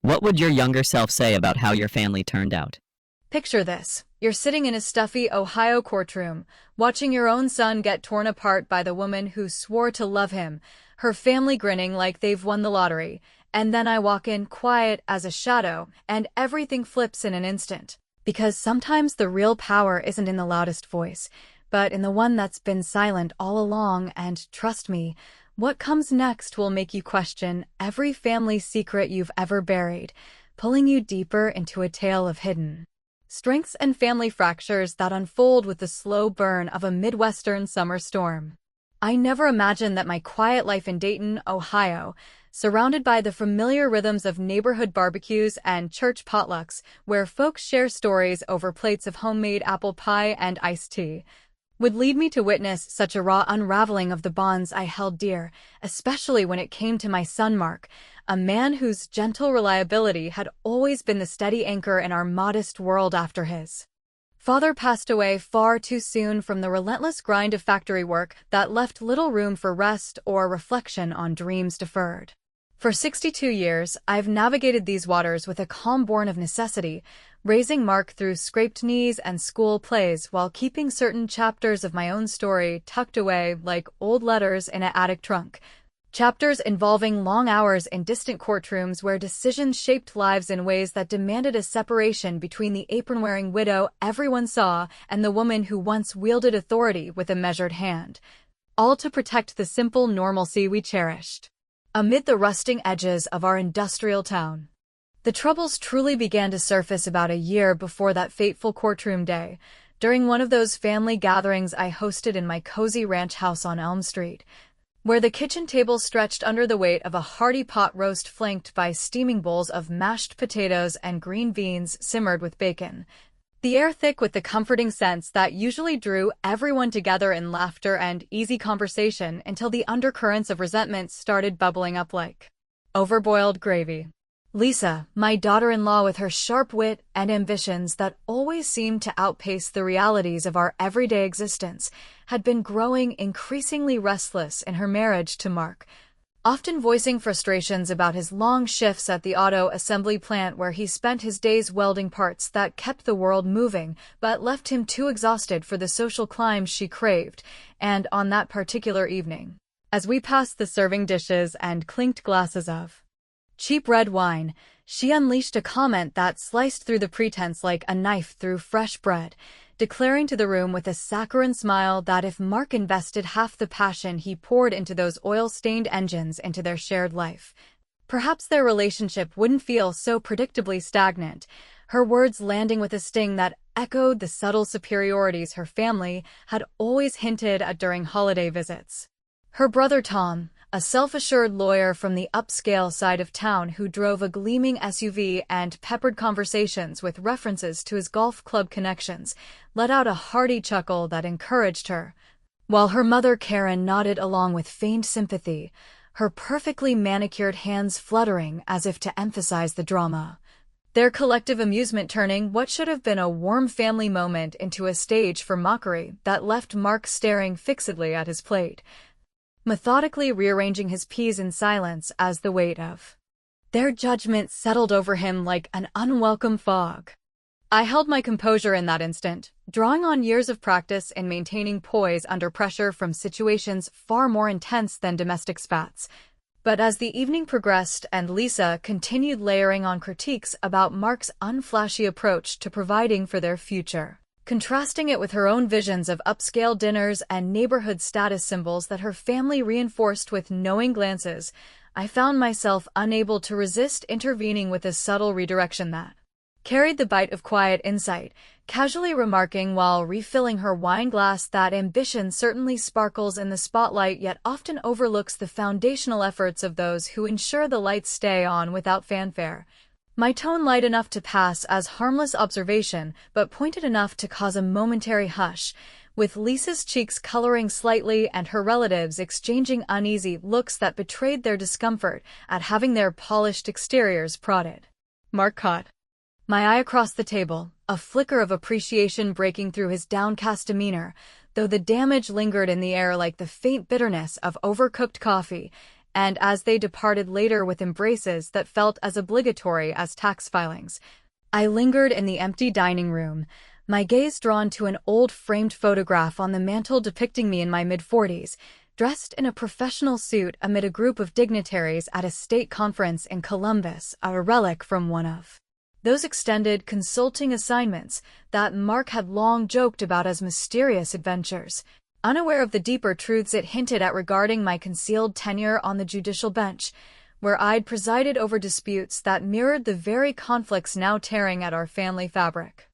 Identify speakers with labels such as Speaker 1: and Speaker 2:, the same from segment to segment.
Speaker 1: What would your younger self say about how your family turned out?
Speaker 2: Picture this. You're sitting in a stuffy Ohio courtroom, watching your own son get torn apart by the woman who swore to love him, her family grinning like they've won the lottery. And then I walk in quiet as a shadow, and everything flips in an instant. Because sometimes the real power isn't in the loudest voice, but in the one that's been silent all along, and trust me, what comes next will make you question every family secret you've ever buried, pulling you deeper into a tale of hidden strengths and family fractures that unfold with the slow burn of a Midwestern summer storm. I never imagined that my quiet life in Dayton, Ohio, surrounded by the familiar rhythms of neighborhood barbecues and church potlucks, where folks share stories over plates of homemade apple pie and iced tea, would lead me to witness such a raw unraveling of the bonds I held dear, especially when it came to my son Mark, a man whose gentle reliability had always been the steady anchor in our modest world after his father passed away far too soon from the relentless grind of factory work that left little room for rest or reflection on dreams deferred. For 62 years, I've navigated these waters with a calm born of necessity, raising Mark through scraped knees and school plays while keeping certain chapters of my own story tucked away like old letters in an attic trunk. Chapters involving long hours in distant courtrooms where decisions shaped lives in ways that demanded a separation between the apron-wearing widow everyone saw and the woman who once wielded authority with a measured hand, all to protect the simple normalcy we cherished amid the rusting edges of our industrial town. The troubles truly began to surface about a year before that fateful courtroom day, during one of those family gatherings I hosted in my cozy ranch house on Elm Street, where the kitchen table stretched under the weight of a hearty pot roast flanked by steaming bowls of mashed potatoes and green beans simmered with bacon. The air thick with the comforting scents that usually drew everyone together in laughter and easy conversation until the undercurrents of resentment started bubbling up like overboiled gravy. Lisa, my daughter-in-law with her sharp wit and ambitions that always seemed to outpace the realities of our everyday existence, had been growing increasingly restless in her marriage to Mark, often voicing frustrations about his long shifts at the auto assembly plant where he spent his days welding parts that kept the world moving but left him too exhausted for the social climb she craved. And on that particular evening, as we passed the serving dishes and clinked glasses of cheap red wine, she unleashed a comment that sliced through the pretense like a knife through fresh bread, declaring to the room with a saccharine smile that if Mark invested half the passion he poured into those oil-stained engines into their shared life, perhaps their relationship wouldn't feel so predictably stagnant, her words landing with a sting that echoed the subtle superiorities her family had always hinted at during holiday visits. Her brother Tom, a self-assured lawyer from the upscale side of town who drove a gleaming SUV and peppered conversations with references to his golf club connections, let out a hearty chuckle that encouraged her, while her mother Karen nodded along with feigned sympathy, her perfectly manicured hands fluttering as if to emphasize the drama. Their collective amusement turning what should have been a warm family moment into a stage for mockery that left Mark staring fixedly at his plate, methodically rearranging his peas in silence as the weight of their judgment settled over him like an unwelcome fog. I held my composure in that instant, drawing on years of practice in maintaining poise under pressure from situations far more intense than domestic spats. But as the evening progressed and Lisa continued layering on critiques about Mark's unflashy approach to providing for their future, contrasting it with her own visions of upscale dinners and neighborhood status symbols that her family reinforced with knowing glances, I found myself unable to resist intervening with a subtle redirection that carried the bite of quiet insight, casually remarking while refilling her wine glass that ambition certainly sparkles in the spotlight yet often overlooks the foundational efforts of those who ensure the lights stay on without fanfare. My tone light enough to pass as harmless observation, but pointed enough to cause a momentary hush, with Lisa's cheeks coloring slightly and her relatives exchanging uneasy looks that betrayed their discomfort at having their polished exteriors prodded. Mark caught my eye across the table, a flicker of appreciation breaking through his downcast demeanor, though the damage lingered in the air like the faint bitterness of overcooked coffee, and as they departed later with embraces that felt as obligatory as tax filings. I lingered in the empty dining room, my gaze drawn to an old framed photograph on the mantel depicting me in my mid-40s, dressed in a professional suit amid a group of dignitaries at a state conference in Columbus, a relic from one of those extended consulting assignments that Mark had long joked about as mysterious adventures. Unaware of the deeper truths it hinted at regarding my concealed tenure on the judicial bench, where I'd presided over disputes that mirrored the very conflicts now tearing at our family fabric.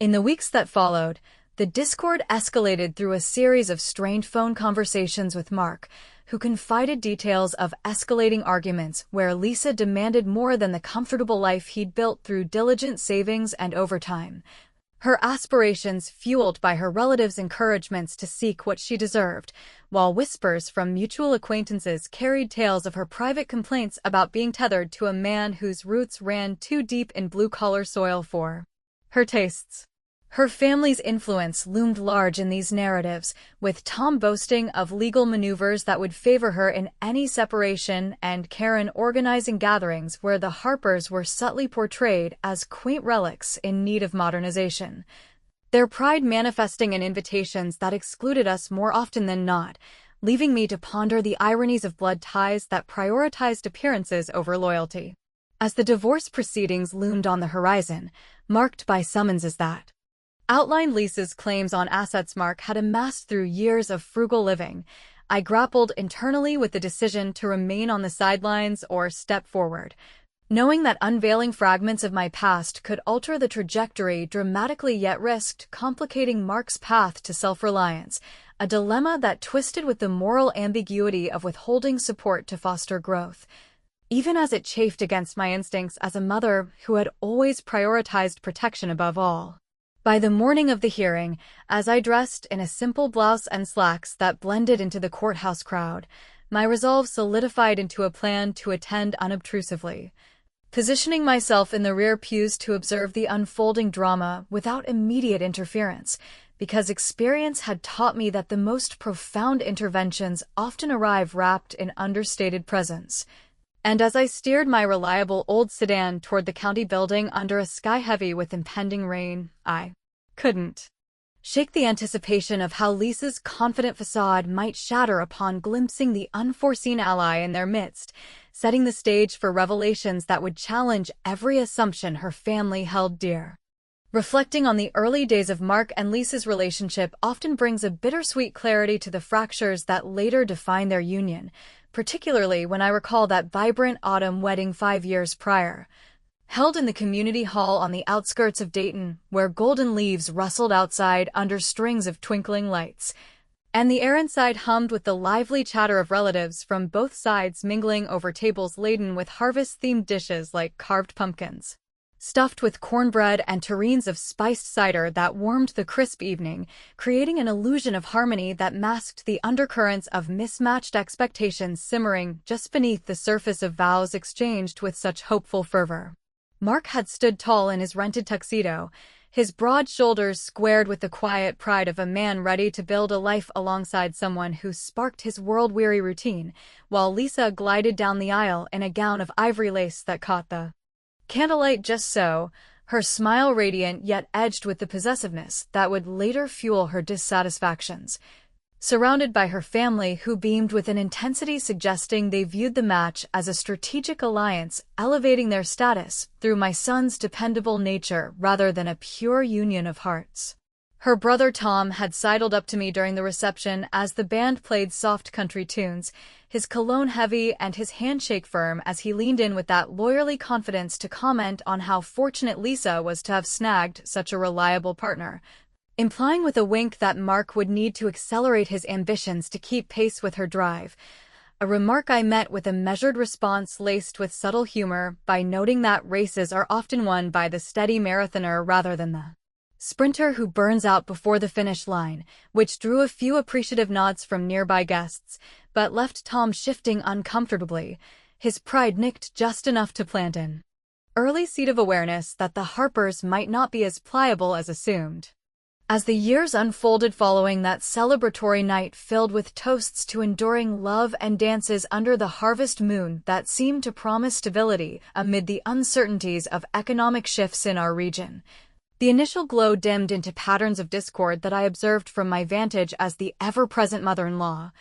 Speaker 2: In the weeks that followed, the discord escalated through a series of strained phone conversations with Mark, who confided details of escalating arguments where Lisa demanded more than the comfortable life he'd built through diligent savings and overtime. Her aspirations fueled by her relatives' encouragements to seek what she deserved, while whispers from mutual acquaintances carried tales of her private complaints about being tethered to a man whose roots ran too deep in blue-collar soil for her tastes. Her family's influence loomed large in these narratives, with Tom boasting of legal maneuvers that would favor her in any separation and Karen organizing gatherings where the Harpers were subtly portrayed as quaint relics in need of modernization. Their pride manifesting in invitations that excluded us more often than not, leaving me to ponder the ironies of blood ties that prioritized appearances over loyalty. As the divorce proceedings loomed on the horizon, marked by summonses that outlined Lisa's claims on assets Mark had amassed through years of frugal living, I grappled internally with the decision to remain on the sidelines or step forward, knowing that unveiling fragments of my past could alter the trajectory dramatically yet risked complicating Mark's path to self-reliance, a dilemma that twisted with the moral ambiguity of withholding support to foster growth, even as it chafed against my instincts as a mother who had always prioritized protection above all. By the morning of the hearing, as I dressed in a simple blouse and slacks that blended into the courthouse crowd, my resolve solidified into a plan to attend unobtrusively, positioning myself in the rear pews to observe the unfolding drama without immediate interference, because experience had taught me that the most profound interventions often arrive wrapped in understated presence. And as I steered my reliable old sedan toward the county building under a sky heavy with impending rain, I couldn't shake the anticipation of how Lisa's confident facade might shatter upon glimpsing the unforeseen ally in their midst, setting the stage for revelations that would challenge every assumption her family held dear. Reflecting on the early days of Mark and Lisa's relationship often brings a bittersweet clarity to the fractures that later define their union, particularly when I recall that vibrant autumn wedding 5 years prior, held in the community hall on the outskirts of Dayton, where golden leaves rustled outside under strings of twinkling lights, and the air inside hummed with the lively chatter of relatives from both sides mingling over tables laden with harvest-themed dishes like carved pumpkins, stuffed with cornbread and terrines of spiced cider that warmed the crisp evening, creating an illusion of harmony that masked the undercurrents of mismatched expectations simmering just beneath the surface of vows exchanged with such hopeful fervor. Mark had stood tall in his rented tuxedo, his broad shoulders squared with the quiet pride of a man ready to build a life alongside someone who sparked his world-weary routine, while Lisa glided down the aisle in a gown of ivory lace that caught the candlelight just so, her smile radiant yet edged with the possessiveness that would later fuel her dissatisfactions. Surrounded by her family who beamed with an intensity suggesting they viewed the match as a strategic alliance, elevating their status through my son's dependable nature rather than a pure union of hearts. Her brother Tom had sidled up to me during the reception as the band played soft country tunes, his cologne heavy and his handshake firm as he leaned in with that lawyerly confidence to comment on how fortunate Lisa was to have snagged such a reliable partner, implying with a wink that Mark would need to accelerate his ambitions to keep pace with her drive, a remark I met with a measured response laced with subtle humor by noting that races are often won by the steady marathoner rather than the sprinter who burns out before the finish line, which drew a few appreciative nods from nearby guests, but left Tom shifting uncomfortably, his pride nicked just enough to plant an early seed of awareness that the Harpers might not be as pliable as assumed. As the years unfolded following that celebratory night filled with toasts to enduring love and dances under the harvest moon that seemed to promise stability amid the uncertainties of economic shifts in our region, the initial glow dimmed into patterns of discord that I observed from my vantage as the ever-present mother-in-law,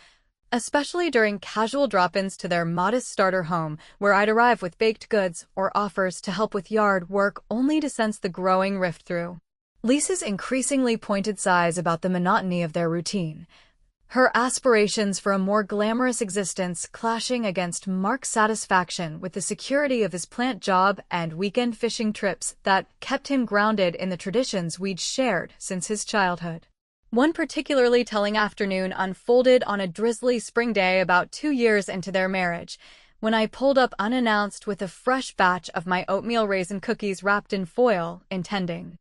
Speaker 2: especially during casual drop-ins to their modest starter home, where I'd arrive with baked goods or offers to help with yard work only to sense the growing rift through Lisa's increasingly pointed sighs about the monotony of their routine, her aspirations for a more glamorous existence clashing against Mark's satisfaction with the security of his plant job and weekend fishing trips that kept him grounded in the traditions we'd shared since his childhood. One particularly telling afternoon unfolded on a drizzly spring day about 2 years into their marriage, when I pulled up unannounced with a fresh batch of my oatmeal raisin cookies wrapped in foil, intending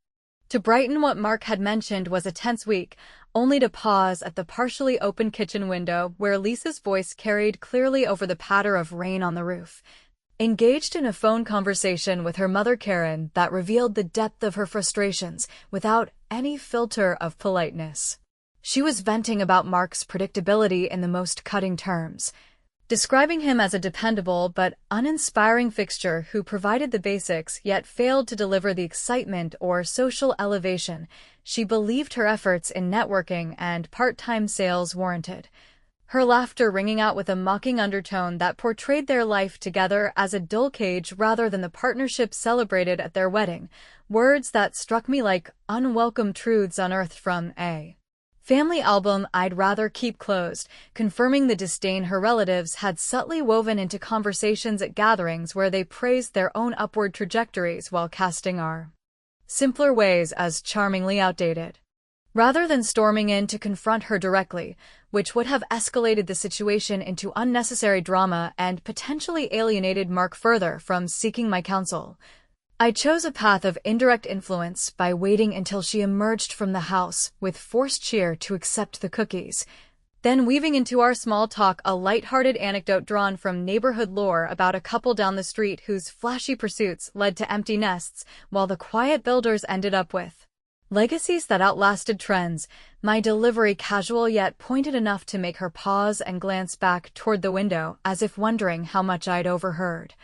Speaker 2: to brighten what Mark had mentioned was a tense week, only to pause at the partially open kitchen window where Lisa's voice carried clearly over the patter of rain on the roof, engaged in a phone conversation with her mother Karen that revealed the depth of her frustrations without any filter of politeness. She was venting about Mark's predictability in the most cutting terms, describing him as a dependable but uninspiring fixture who provided the basics yet failed to deliver the excitement or social elevation she believed her efforts in networking and part-time sales warranted, her laughter ringing out with a mocking undertone that portrayed their life together as a dull cage rather than the partnership celebrated at their wedding, words that struck me like unwelcome truths unearthed from a family album I'd rather keep closed, confirming the disdain her relatives had subtly woven into conversations at gatherings where they praised their own upward trajectories while casting our simpler ways as charmingly outdated. Rather than storming in to confront her directly, which would have escalated the situation into unnecessary drama and potentially alienated Mark further from seeking my counsel, I chose a path of indirect influence by waiting until she emerged from the house with forced cheer to accept the cookies, then weaving into our small talk a light-hearted anecdote drawn from neighborhood lore about a couple down the street whose flashy pursuits led to empty nests, while the quiet builders ended up with legacies that outlasted trends, my delivery casual yet pointed enough to make her pause and glance back toward the window as if wondering how much I'd overheard.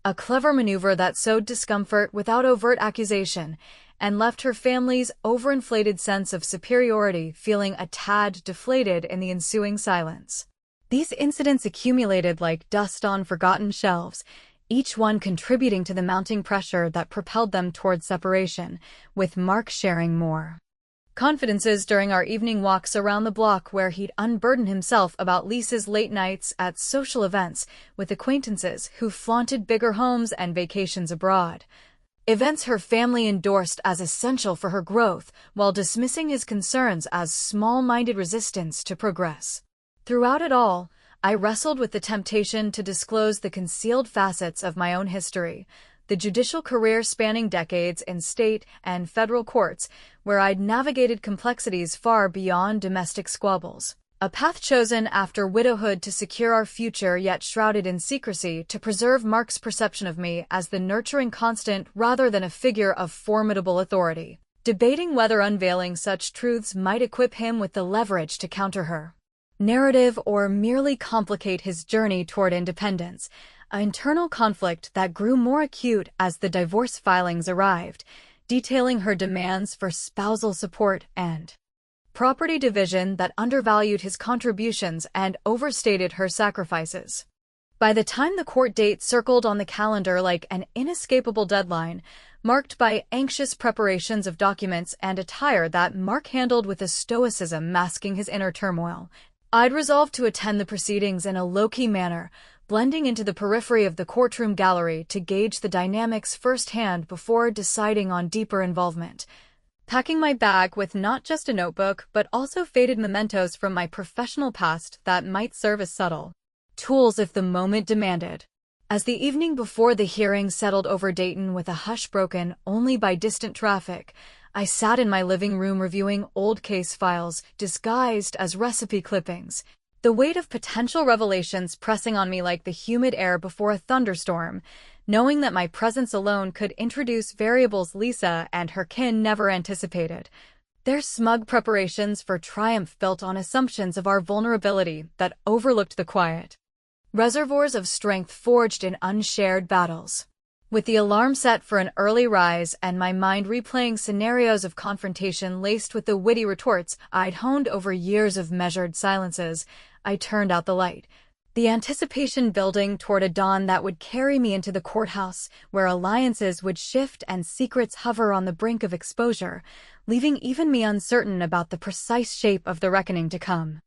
Speaker 2: A clever maneuver that sowed discomfort without overt accusation and left her family's overinflated sense of superiority feeling a tad deflated in the ensuing silence. These incidents accumulated like dust on forgotten shelves, each one contributing to the mounting pressure that propelled them toward separation, with Mark sharing more confidences during our evening walks around the block where he'd unburden himself about Lisa's late nights at social events with acquaintances who flaunted bigger homes and vacations abroad, events her family endorsed as essential for her growth while dismissing his concerns as small-minded resistance to progress. Throughout it all, I wrestled with the temptation to disclose the concealed facets of my own history, the judicial career spanning decades in state and federal courts, where I'd navigated complexities far beyond domestic squabbles. A path chosen after widowhood to secure our future yet shrouded in secrecy to preserve Mark's perception of me as the nurturing constant rather than a figure of formidable authority, debating whether unveiling such truths might equip him with the leverage to counter her narrative or merely complicate his journey toward independence, an internal conflict that grew more acute as the divorce filings arrived, detailing her demands for spousal support and property division that undervalued his contributions and overstated her sacrifices. By the time the court date circled on the calendar like an inescapable deadline, marked by anxious preparations of documents and attire that Mark handled with a stoicism masking his inner turmoil, I'd resolved to attend the proceedings in a low-key manner, blending into the periphery of the courtroom gallery to gauge the dynamics firsthand before deciding on deeper involvement. Packing my bag with not just a notebook but also faded mementos from my professional past that might serve as subtle tools if the moment demanded. As the evening before the hearing settled over Dayton with a hush broken only by distant traffic, I sat in my living room reviewing old case files disguised as recipe clippings, the weight of potential revelations pressing on me like the humid air before a thunderstorm, knowing that my presence alone could introduce variables Lisa and her kin never anticipated. Their smug preparations for triumph built on assumptions of our vulnerability that overlooked the quiet reservoirs of strength forged in unshared battles. With the alarm set for an early rise and my mind replaying scenarios of confrontation laced with the witty retorts I'd honed over years of measured silences, I turned out the light, the anticipation building toward a dawn that would carry me into the courthouse, where alliances would shift and secrets hover on the brink of exposure, leaving even me uncertain about the precise shape of the reckoning to come.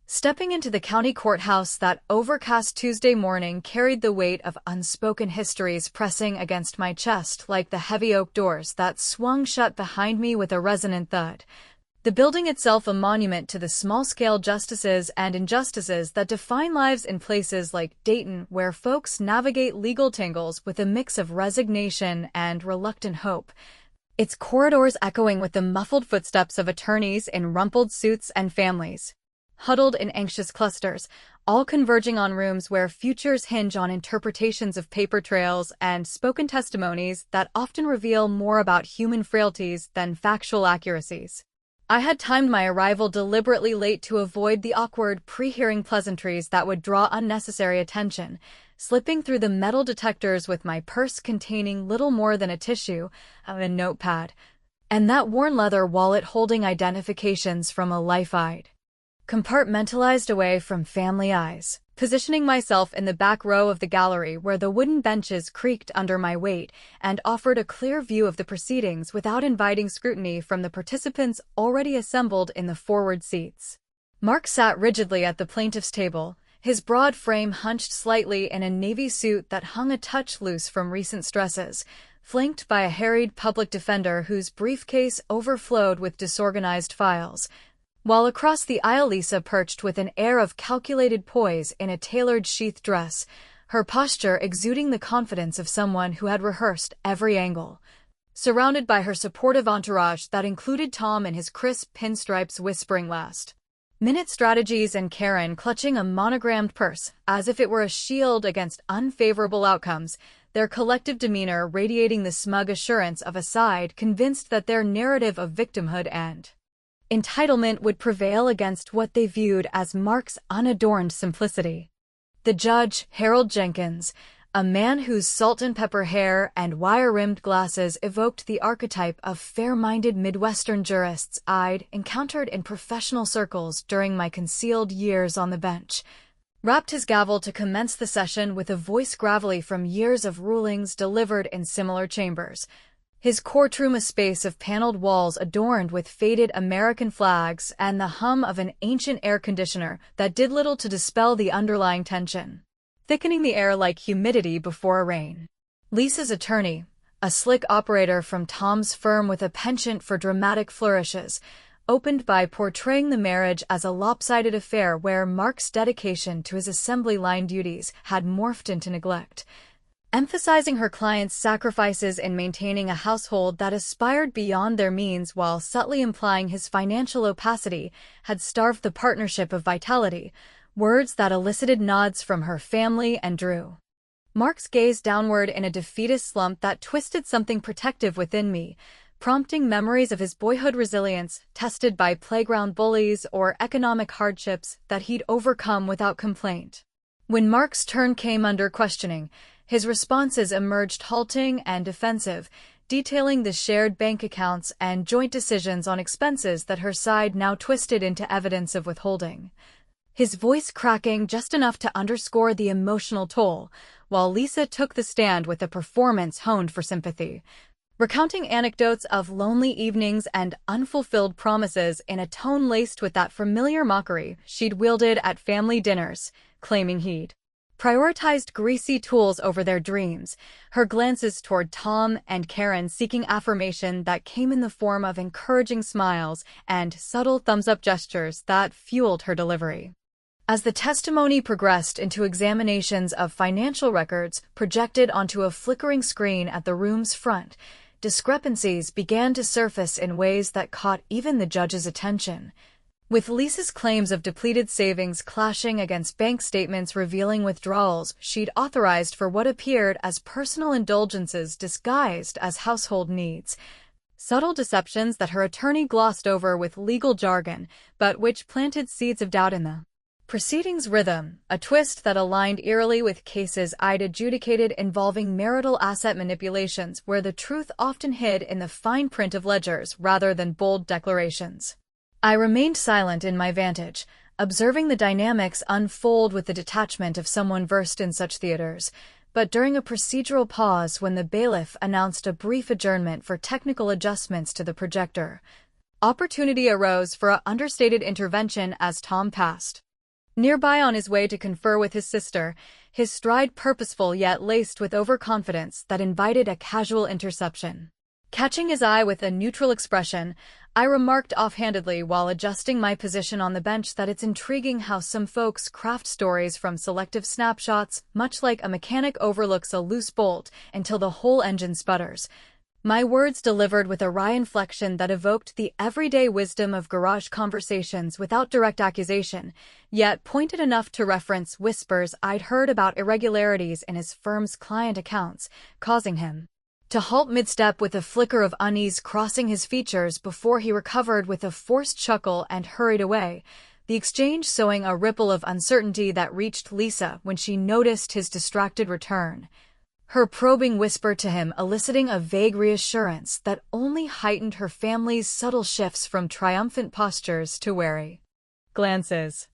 Speaker 2: Stepping into the county courthouse that overcast Tuesday morning carried the weight of unspoken histories pressing against my chest like the heavy oak doors that swung shut behind me with a resonant thud. The building itself a monument to the small-scale justices and injustices that define lives in places like Dayton, where folks navigate legal tangles with a mix of resignation and reluctant hope. Its corridors echoing with the muffled footsteps of attorneys in rumpled suits and families huddled in anxious clusters, all converging on rooms where futures hinge on interpretations of paper trails and spoken testimonies that often reveal more about human frailties than factual accuracies. I had timed my arrival deliberately late to avoid the awkward pre-hearing pleasantries that would draw unnecessary attention, slipping through the metal detectors with my purse containing little more than a tissue, a notepad, and that worn leather wallet holding identifications from a life I'd compartmentalized away from family eyes, positioning myself in the back row of the gallery where the wooden benches creaked under my weight and offered a clear view of the proceedings without inviting scrutiny from the participants already assembled in the forward seats. Mark sat rigidly at the plaintiff's table, his broad frame hunched slightly in a navy suit that hung a touch loose from recent stresses, flanked by a harried public defender whose briefcase overflowed with disorganized files, while across the aisle Lisa perched with an air of calculated poise in a tailored sheath dress, her posture exuding the confidence of someone who had rehearsed every angle. Surrounded by her supportive entourage that included Tom and his crisp pinstripes whispering last-minute strategies and Karen clutching a monogrammed purse as if it were a shield against unfavorable outcomes, their collective demeanor radiating the smug assurance of a side convinced that their narrative of victimhood and entitlement would prevail against what they viewed as Mark's unadorned simplicity. The judge, Harold Jenkins, a man whose salt-and-pepper hair and wire-rimmed glasses evoked the archetype of fair-minded Midwestern jurists I'd encountered in professional circles during my concealed years on the bench, rapped his gavel to commence the session with a voice gravelly from years of rulings delivered in similar chambers. His courtroom a space of paneled walls adorned with faded American flags and the hum of an ancient air conditioner that did little to dispel the underlying tension, thickening the air like humidity before a rain. Lisa's attorney, a slick operator from Tom's firm with a penchant for dramatic flourishes, opened by portraying the marriage as a lopsided affair where Mark's dedication to his assembly line duties had morphed into neglect, emphasizing her client's sacrifices in maintaining a household that aspired beyond their means while subtly implying his financial opacity had starved the partnership of vitality, words that elicited nods from her family and drew Mark's gaze downward in a defeatist slump that twisted something protective within me, prompting memories of his boyhood resilience tested by playground bullies or economic hardships that he'd overcome without complaint. When Mark's turn came under questioning, his responses emerged halting and defensive, detailing the shared bank accounts and joint decisions on expenses that her side now twisted into evidence of withholding. His voice cracking just enough to underscore the emotional toll, while Lisa took the stand with a performance honed for sympathy, recounting anecdotes of lonely evenings and unfulfilled promises in a tone laced with that familiar mockery she'd wielded at family dinners, claiming he'd prioritized greasy tools over their dreams, her glances toward Tom and Karen seeking affirmation that came in the form of encouraging smiles and subtle thumbs-up gestures that fueled her delivery. As the testimony progressed into examinations of financial records projected onto a flickering screen at the room's front, discrepancies began to surface in ways that caught even the judge's attention, with Lisa's claims of depleted savings clashing against bank statements revealing withdrawals she'd authorized for what appeared as personal indulgences disguised as household needs. subtle deceptions that her attorney glossed over with legal jargon, but which planted seeds of doubt in the proceedings' rhythm, a twist that aligned eerily with cases I'd adjudicated involving marital asset manipulations where the truth often hid in the fine print of ledgers rather than bold declarations. I remained silent in my vantage, observing the dynamics unfold with the detachment of someone versed in such theaters, but during a procedural pause when the bailiff announced a brief adjournment for technical adjustments to the projector, opportunity arose for an understated intervention as Tom passed nearby on his way to confer with his sister, his stride purposeful yet laced with overconfidence that invited a casual interception. Catching his eye with a neutral expression, I remarked offhandedly while adjusting my position on the bench that it's intriguing how some folks craft stories from selective snapshots, much like a mechanic overlooks a loose bolt until the whole engine sputters. My words delivered with a wry inflection that evoked the everyday wisdom of garage conversations without direct accusation, yet pointed enough to reference whispers I'd heard about irregularities in his firm's client accounts, causing him to halt mid-step with a flicker of unease crossing his features before he recovered with a forced chuckle and hurried away, the exchange sowing a ripple of uncertainty that reached Lisa when she noticed his distracted return, her probing whisper to him eliciting a vague reassurance that only heightened her family's subtle shifts from triumphant postures to wary glances.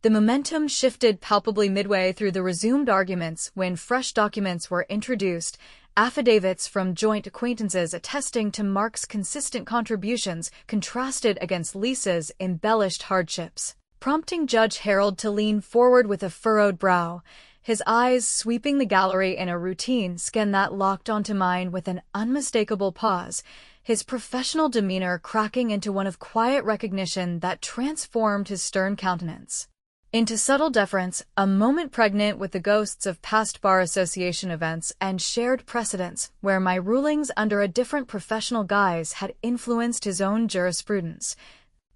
Speaker 2: The momentum shifted palpably midway through the resumed arguments when fresh documents were introduced, affidavits from joint acquaintances attesting to Mark's consistent contributions contrasted against Lisa's embellished hardships, prompting Judge Harold to lean forward with a furrowed brow, his eyes sweeping the gallery in a routine scan that locked onto mine with an unmistakable pause, his professional demeanor cracking into one of quiet recognition that transformed his stern countenance into subtle deference, a moment pregnant with the ghosts of past Bar Association events and shared precedents where my rulings under a different professional guise had influenced his own jurisprudence,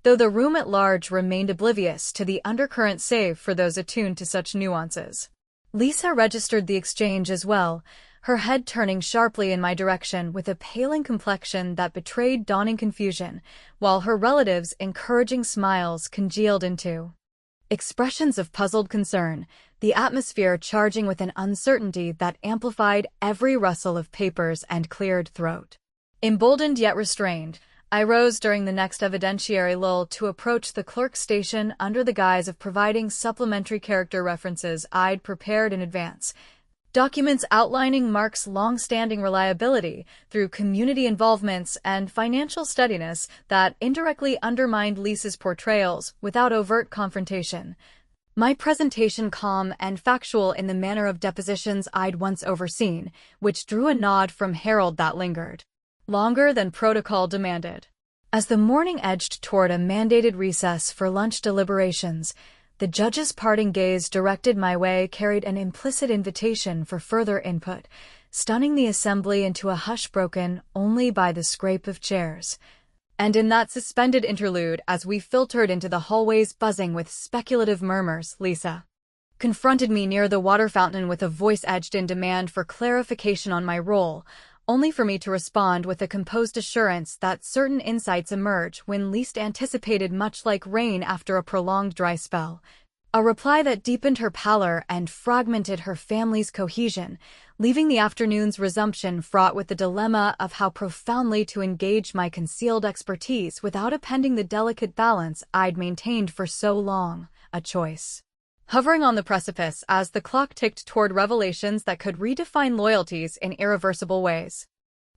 Speaker 2: though the room at large remained oblivious to the undercurrent save for those attuned to such nuances. Lisa registered the exchange as well, her head turning sharply in my direction with a paling complexion that betrayed dawning confusion, while her relatives' encouraging smiles congealed into expressions of puzzled concern, the atmosphere charging with an uncertainty that amplified every rustle of papers and cleared throat. Emboldened yet restrained, I rose during the next evidentiary lull to approach the clerk's station under the guise of providing supplementary character references I'd prepared in advance, documents outlining Mark's long-standing reliability through community involvements and financial steadiness that indirectly undermined Lisa's portrayals without overt confrontation. My presentation calm and factual in the manner of depositions I'd once overseen, which drew a nod from Harold that lingered longer than protocol demanded. As the morning edged toward a mandated recess for lunch deliberations, the judge's parting gaze directed my way carried an implicit invitation for further input, stunning the assembly into a hush broken only by the scrape of chairs. And in that suspended interlude, as we filtered into the hallways buzzing with speculative murmurs, Lisa confronted me near the water fountain with a voice edged in demand for clarification on my role, only for me to respond with a composed assurance that certain insights emerge when least anticipated, much like rain after a prolonged dry spell. A reply that deepened her pallor and fragmented her family's cohesion, leaving the afternoon's resumption fraught with the dilemma of how profoundly to engage my concealed expertise without appending the delicate balance I'd maintained for so long, a choice hovering on the precipice as the clock ticked toward revelations that could redefine loyalties in irreversible ways.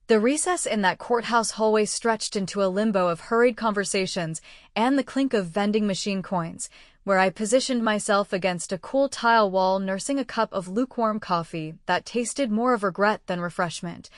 Speaker 2: The recess in that courthouse hallway stretched into a limbo of hurried conversations and the clink of vending machine coins, where I positioned myself against a cool tile wall nursing a cup of lukewarm coffee that tasted more of regret than refreshment,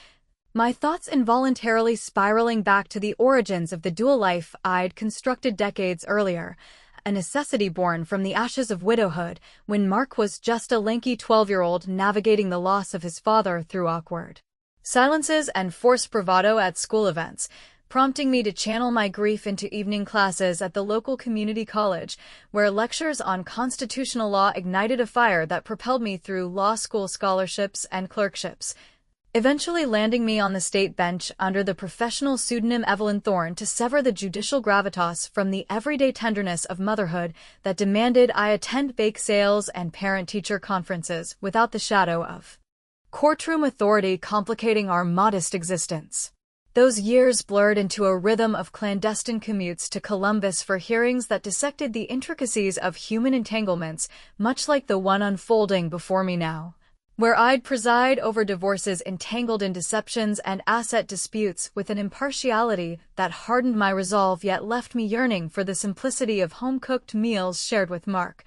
Speaker 2: my thoughts involuntarily spiraling back to the origins of the dual life I'd constructed decades earlier, a necessity born from the ashes of widowhood when Mark was just a lanky 12-year-old navigating the loss of his father through awkward silences and forced bravado at school events, prompting me to channel my grief into evening classes at the local community college, where lectures on constitutional law ignited a fire that propelled me through law school scholarships and clerkships. eventually landing me on the state bench under the professional pseudonym Evelyn Thorne to sever the judicial gravitas from the everyday tenderness of motherhood that demanded I attend bake sales and parent-teacher conferences without the shadow of courtroom authority complicating our modest existence. Those years blurred into a rhythm of clandestine commutes to Columbus for hearings that dissected the intricacies of human entanglements, much like the one unfolding before me now, where I'd preside over divorces entangled in deceptions and asset disputes with an impartiality that hardened my resolve yet left me yearning for the simplicity of home-cooked meals shared with Mark.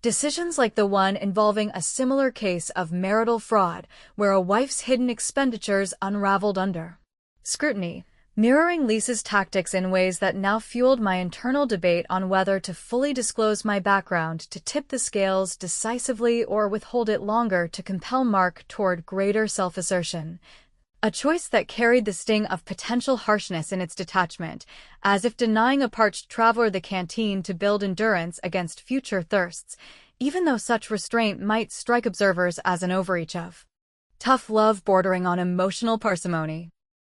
Speaker 2: Decisions like the one involving a similar case of marital fraud, where a wife's hidden expenditures unraveled under scrutiny, mirroring Lisa's tactics in ways that now fueled my internal debate on whether to fully disclose my background to tip the scales decisively or withhold it longer to compel Mark toward greater self-assertion. A choice that carried the sting of potential harshness in its detachment, as if denying a parched traveler the canteen to build endurance against future thirsts, even though such restraint might strike observers as an overreach of tough love bordering on emotional parsimony.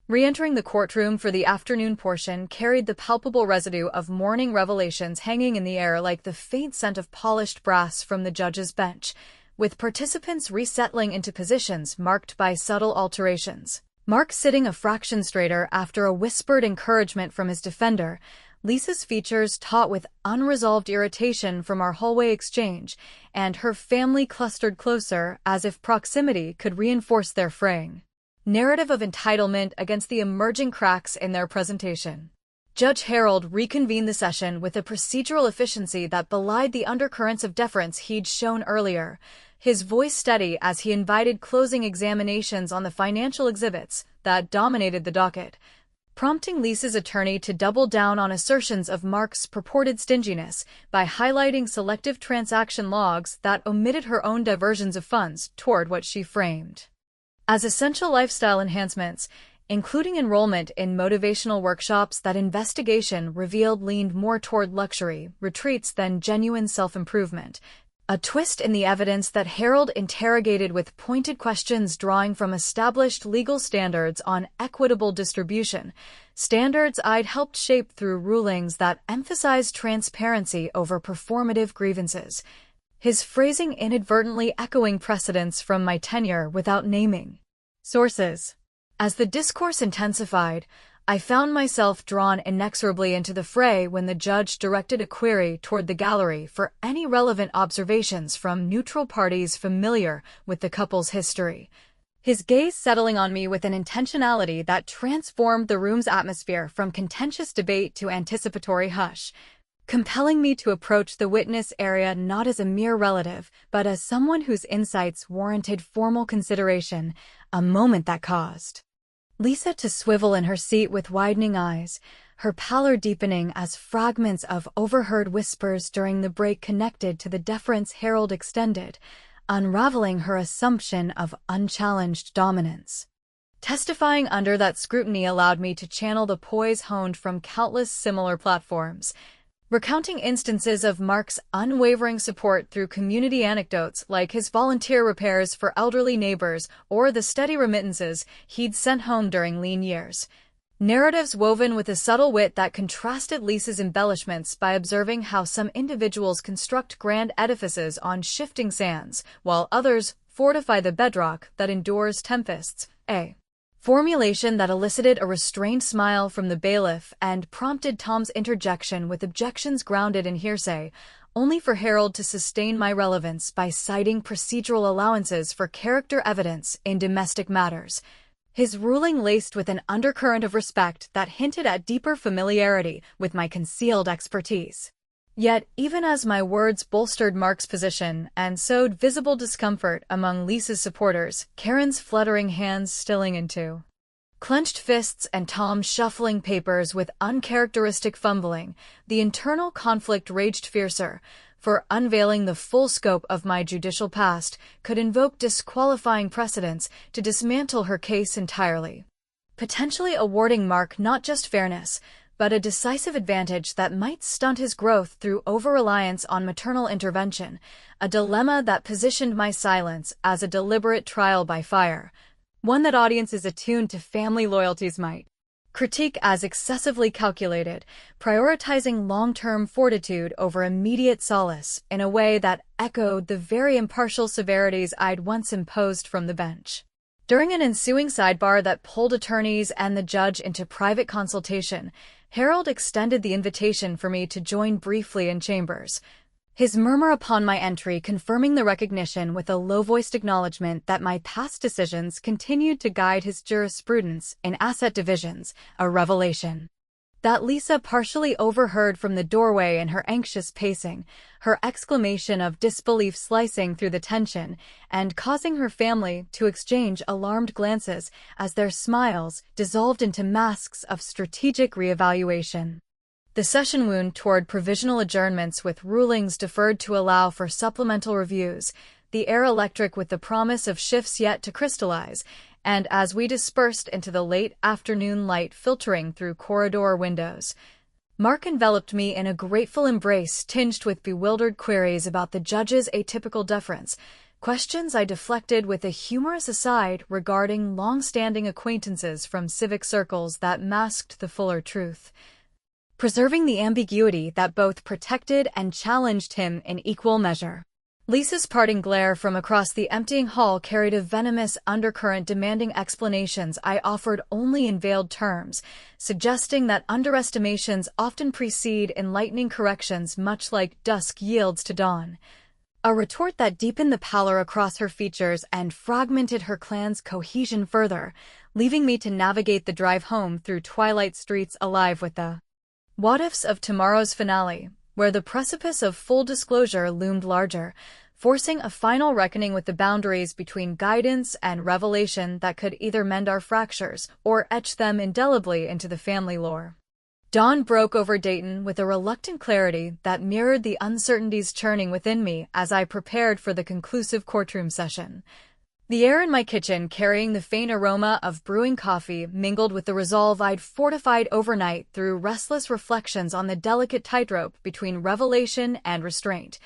Speaker 2: Re-entering the courtroom for the afternoon portion carried the palpable residue of morning revelations hanging in the air like the faint scent of polished brass from the judge's bench, with participants resettling into positions marked by subtle alterations. Mark sitting a fraction straighter after a whispered encouragement from his defender, Lisa's features taut with unresolved irritation from our hallway exchange, and her family clustered closer as if proximity could reinforce their fraying narrative of entitlement against the emerging cracks in their presentation. Judge Harold reconvened the session with a procedural efficiency that belied the undercurrents of deference he'd shown earlier, his voice steady as he invited closing examinations on the financial exhibits that dominated the docket, prompting Lisa's attorney to double down on assertions of Mark's purported stinginess by highlighting selective transaction logs that omitted her own diversions of funds toward what she framed as essential lifestyle enhancements, including enrollment in motivational workshops that investigation revealed leaned more toward luxury retreats than genuine self-improvement, a twist in the evidence that Harold interrogated with pointed questions drawing from established legal standards on equitable distribution, standards I'd helped shape through rulings that emphasized transparency over performative grievances, his phrasing inadvertently echoing precedents from my tenure without naming sources. As the discourse intensified, I found myself drawn inexorably into the fray when the judge directed a query toward the gallery for any relevant observations from neutral parties familiar with the couple's history, his gaze settling on me with an intentionality that transformed the room's atmosphere from contentious debate to anticipatory hush, compelling me to approach the witness area not as a mere relative, but as someone whose insights warranted formal consideration, a moment that caused Lisa to swivel in her seat with widening eyes, her pallor deepening as fragments of overheard whispers during the break connected to the deference Harold extended, unraveling her assumption of unchallenged dominance. Testifying under that scrutiny allowed me to channel the poise honed from countless similar platforms, recounting instances of Mark's unwavering support through community anecdotes like his volunteer repairs for elderly neighbors or the steady remittances he'd sent home during lean years. Narratives woven with a subtle wit that contrasted Lisa's embellishments by observing how some individuals construct grand edifices on shifting sands, while others fortify the bedrock that endures tempests, a formulation that elicited a restrained smile from the bailiff and prompted Tom's interjection with objections grounded in hearsay, only for Harold to sustain my relevance by citing procedural allowances for character evidence in domestic matters, his ruling laced with an undercurrent of respect that hinted at deeper familiarity with my concealed expertise. Yet, even as my words bolstered Mark's position and sowed visible discomfort among Lisa's supporters, Karen's fluttering hands stilling into clenched fists and Tom shuffling papers with uncharacteristic fumbling, the internal conflict raged fiercer, for unveiling the full scope of my judicial past could invoke disqualifying precedents to dismantle her case entirely, potentially awarding Mark not just fairness, but a decisive advantage that might stunt his growth through over-reliance on maternal intervention, a dilemma that positioned my silence as a deliberate trial by fire. one that audiences attuned to family loyalties might critique as excessively calculated, prioritizing long-term fortitude over immediate solace in a way that echoed the very impartial severities I'd once imposed from the bench. During an ensuing sidebar that pulled attorneys and the judge into private consultation, Harold extended the invitation for me to join briefly in chambers, his murmur upon my entry confirming the recognition with a low-voiced acknowledgement that my past decisions continued to guide his jurisprudence in asset divisions, a revelation that Lisa partially overheard from the doorway in her anxious pacing, her exclamation of disbelief slicing through the tension and causing her family to exchange alarmed glances as their smiles dissolved into masks of strategic reevaluation. The session wound toward provisional adjournments with rulings deferred to allow for supplemental reviews, the air electric with the promise of shifts yet to crystallize, and as we dispersed into the late afternoon light filtering through corridor windows, Mark enveloped me in a grateful embrace tinged with bewildered queries about the judge's atypical deference, questions I deflected with a humorous aside regarding long-standing acquaintances from civic circles that masked the fuller truth, preserving the ambiguity that both protected and challenged him in equal measure. Lisa's parting glare from across the emptying hall carried a venomous undercurrent demanding explanations I offered only in veiled terms, suggesting that underestimations often precede enlightening corrections much like dusk yields to dawn. A retort that deepened the pallor across her features and fragmented her clan's cohesion further, leaving me to navigate the drive home through twilight streets alive with the what-ifs of tomorrow's finale, where the precipice of full disclosure loomed larger, forcing a final reckoning with the boundaries between guidance and revelation that could either mend our fractures or etch them indelibly into the family lore. Dawn broke over Dayton with a reluctant clarity that mirrored the uncertainties churning within me as I prepared for the conclusive courtroom session. The air in my kitchen carrying the faint aroma of brewing coffee mingled with the resolve I'd fortified overnight through restless reflections on the delicate tightrope between revelation and restraint,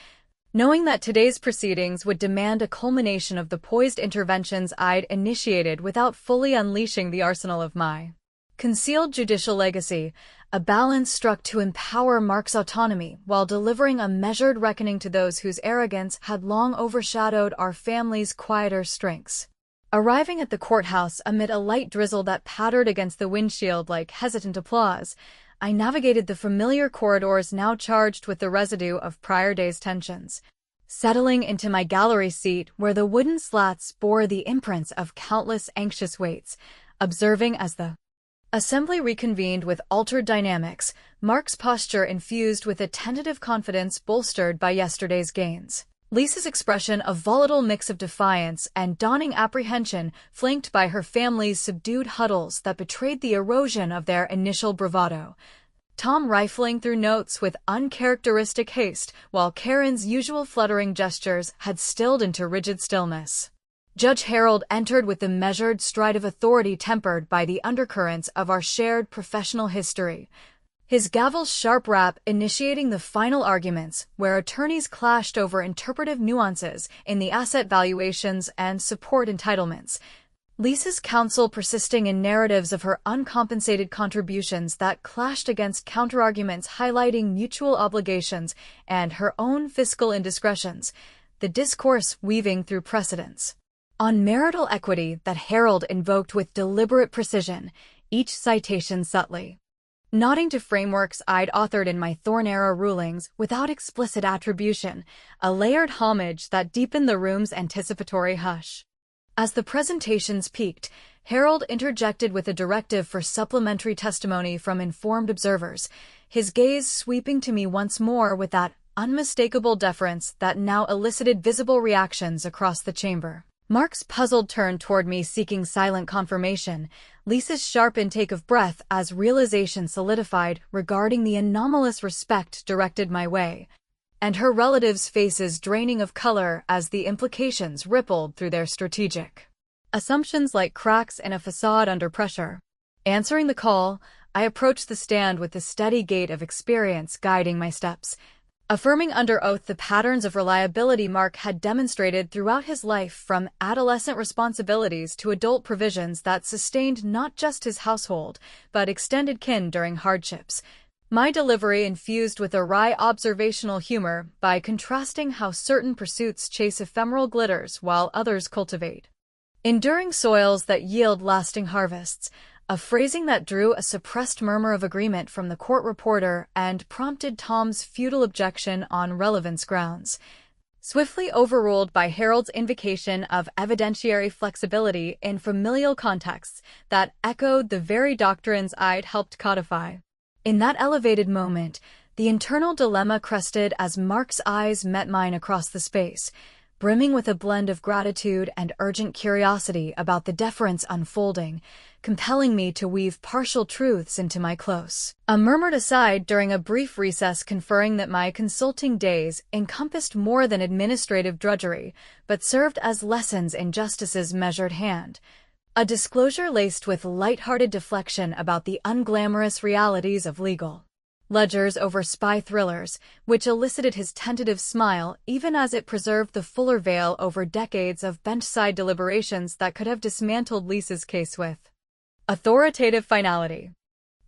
Speaker 2: knowing that today's proceedings would demand a culmination of the poised interventions I'd initiated without fully unleashing the arsenal of my concealed judicial legacy, a balance struck to empower Mark's autonomy while delivering a measured reckoning to those whose arrogance had long overshadowed our family's quieter strengths. Arriving at the courthouse amid a light drizzle that pattered against the windshield like hesitant applause, I navigated the familiar corridors now charged with the residue of prior day's tensions, settling into my gallery seat where the wooden slats bore the imprints of countless anxious waits, observing as the assembly reconvened with altered dynamics, Mark's posture infused with a tentative confidence bolstered by yesterday's gains. Lisa's expression a volatile mix of defiance and dawning apprehension flanked by her family's subdued huddles that betrayed the erosion of their initial bravado. Tom rifling through notes with uncharacteristic haste, while Karen's usual fluttering gestures had stilled into rigid stillness. Judge Harold entered with the measured stride of authority tempered by the undercurrents of our shared professional history, his gavel's sharp rap initiating the final arguments where attorneys clashed over interpretive nuances in the asset valuations and support entitlements, Lisa's counsel persisting in narratives of her uncompensated contributions that clashed against counterarguments highlighting mutual obligations and her own fiscal indiscretions, the discourse weaving through precedents on marital equity that Harold invoked with deliberate precision, each citation subtly nodding to frameworks I'd authored in my Thorn-era rulings without explicit attribution, a layered homage that deepened the room's anticipatory hush. As the presentations peaked, Harold interjected with a directive for supplementary testimony from informed observers, his gaze sweeping to me once more with that unmistakable deference that now elicited visible reactions across the chamber. Mark's puzzled turn toward me seeking silent confirmation, Lisa's sharp intake of breath as realization solidified regarding the anomalous respect directed my way, and her relatives' faces draining of color as the implications rippled through their strategic assumptions like cracks in a facade under pressure. Answering the call, I approached the stand with the steady gait of experience guiding my steps, affirming under oath the patterns of reliability Mark had demonstrated throughout his life, from adolescent responsibilities to adult provisions that sustained not just his household, but extended kin during hardships. My delivery infused with a wry observational humor by contrasting how certain pursuits chase ephemeral glitters while others cultivate enduring soils that yield lasting harvests, a phrasing that drew a suppressed murmur of agreement from the court reporter and prompted Tom's futile objection on relevance grounds. Swiftly overruled by Harold's invocation of evidentiary flexibility in familial contexts that echoed the very doctrines I'd helped codify. In that elevated moment, the internal dilemma crested as Mark's eyes met mine across the space, brimming with a blend of gratitude and urgent curiosity about the deference unfolding, compelling me to weave partial truths into my close. A murmured aside during a brief recess conferring that my consulting days encompassed more than administrative drudgery, but served as lessons in justice's measured hand. A disclosure laced with light-hearted deflection about the unglamorous realities of legal ledgers over spy thrillers, which elicited his tentative smile even as it preserved the fuller veil over decades of bench-side deliberations that could have dismantled Lisa's case with authoritative finality.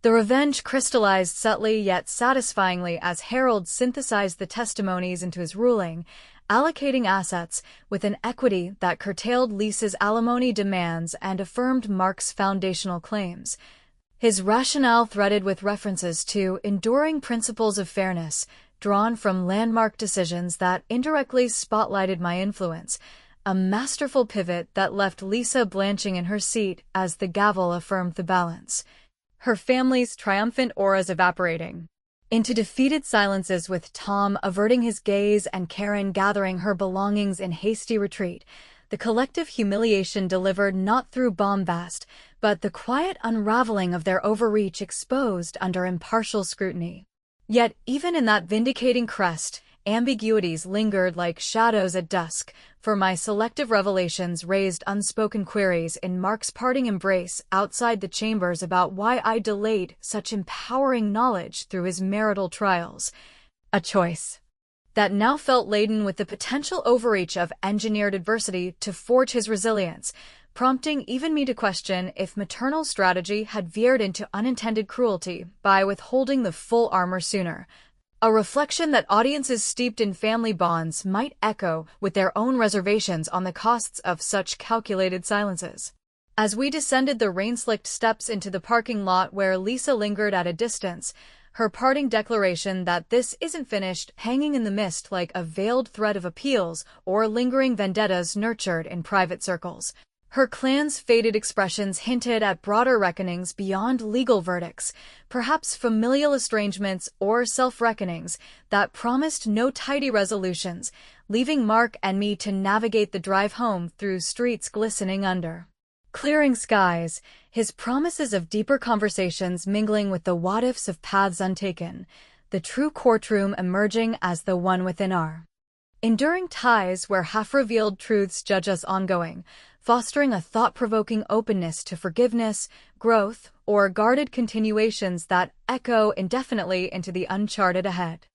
Speaker 2: The revenge crystallized subtly yet satisfyingly as Harold synthesized the testimonies into his ruling, allocating assets with an equity that curtailed Lisa's alimony demands and affirmed Mark's foundational claims. His rationale threaded with references to enduring principles of fairness, drawn from landmark decisions that indirectly spotlighted my influence, a masterful pivot that left Lisa blanching in her seat as the gavel affirmed the balance, her family's triumphant auras evaporating into defeated silences, with Tom averting his gaze and Karen gathering her belongings in hasty retreat. The collective humiliation delivered not through bombast, but the quiet unraveling of their overreach exposed under impartial scrutiny. Yet even in that vindicating crest, ambiguities lingered like shadows at dusk, for my selective revelations raised unspoken queries in Mark's parting embrace outside the chambers about why I delayed such empowering knowledge through his marital trials. A choice that now felt laden with the potential overreach of engineered adversity to forge his resilience, prompting even me to question if maternal strategy had veered into unintended cruelty by withholding the full armor sooner. A reflection that audiences steeped in family bonds might echo with their own reservations on the costs of such calculated silences. As we descended the rain-slicked steps into the parking lot where Lisa lingered at a distance, her parting declaration that this isn't finished hanging in the mist like a veiled thread of appeals or lingering vendettas nurtured in private circles. Her clan's faded expressions hinted at broader reckonings beyond legal verdicts, perhaps familial estrangements or self-reckonings that promised no tidy resolutions, leaving Mark and me to navigate the drive home through streets glistening under clearing skies, his promises of deeper conversations mingling with the what-ifs of paths untaken, the true courtroom emerging as the one within our enduring ties where half-revealed truths judge us ongoing, fostering a thought-provoking openness to forgiveness, growth, or guarded continuations that echo indefinitely into the uncharted ahead.